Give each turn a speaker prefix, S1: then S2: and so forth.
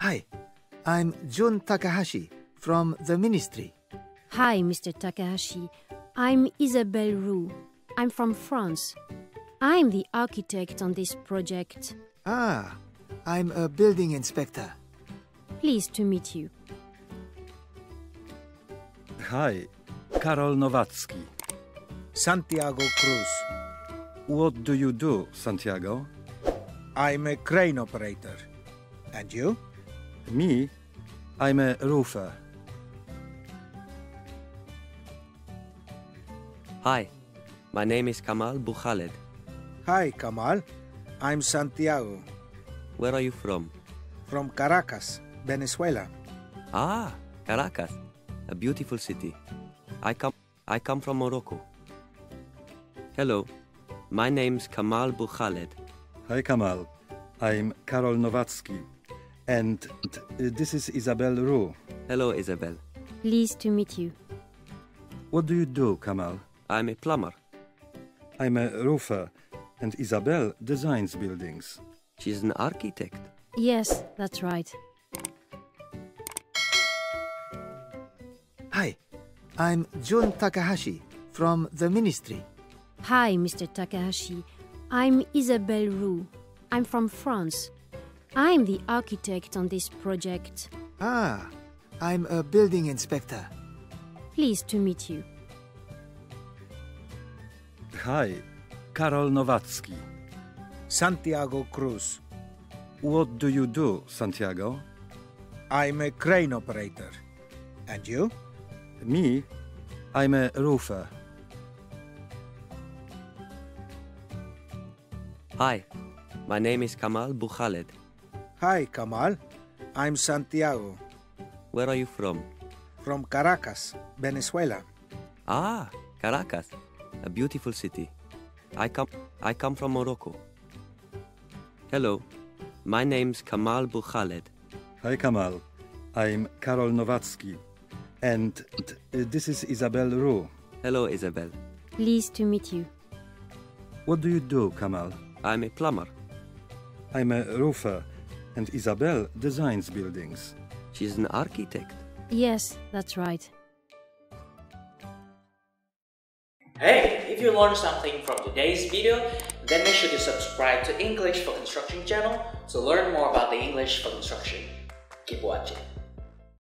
S1: Hi, I'm Jun Takahashi from the ministry.
S2: Hi, Mr. Takahashi. I'm Isabelle Roux. I'm from France. I'm the architect on this project.
S1: Ah, I'm a building inspector.
S2: Pleased to meet you.
S3: Hi, Karol Nowacki.
S4: Santiago Cruz.
S3: What do you do, Santiago?
S4: I'm a crane operator. And you?
S3: Me? I'm a roofer.
S5: Hi, my name is Kamal Bukhaled.
S4: Hi, Kamal. I'm Santiago.
S5: Where are you from?
S4: From Caracas, Venezuela.
S5: Ah, Caracas, a beautiful city. I come from Morocco. Hello, my name's Kamal Bukhaled.
S3: Hi, Kamal. I'm Karol Nowacki. And this is Isabelle Roux.
S5: Hello, Isabel.
S2: Pleased to meet you.
S3: What do you do, Kamal?
S5: I'm a plumber.
S3: I'm a roofer, and Isabelle designs buildings.
S5: She's an architect.
S2: Yes, that's right.
S1: Hi, I'm Jun Takahashi from the ministry.
S2: Hi, Mr. Takahashi. I'm Isabelle Roux. I'm from France. I'm the architect on this project.
S1: Ah, I'm a building inspector.
S2: Pleased to meet you.
S3: Hi, Karol Nowacki.
S4: Santiago Cruz.
S3: What do you do, Santiago?
S4: I'm a crane operator. And you?
S3: Me? I'm a roofer.
S5: Hi, my name is Kamal Bukhaled.
S4: Hi, Kamal. I'm Santiago.
S5: Where are you from?
S4: From Caracas, Venezuela.
S5: Ah, Caracas, a beautiful city. I come from Morocco. Hello, my name's Kamal Bukhaled.
S3: Hi, Kamal. I'm Karol Nowacki. And this is Isabelle Roux.
S5: Hello, Isabel.
S2: Pleased to meet you.
S3: What do you do, Kamal?
S5: I'm a plumber.
S3: I'm a roofer, and Isabelle designs buildings.
S5: She's an architect.
S2: Yes, that's right.
S6: Hey, if you learned something from today's video, then make sure to subscribe to English for Construction channel to learn more about the English for Construction. Keep watching.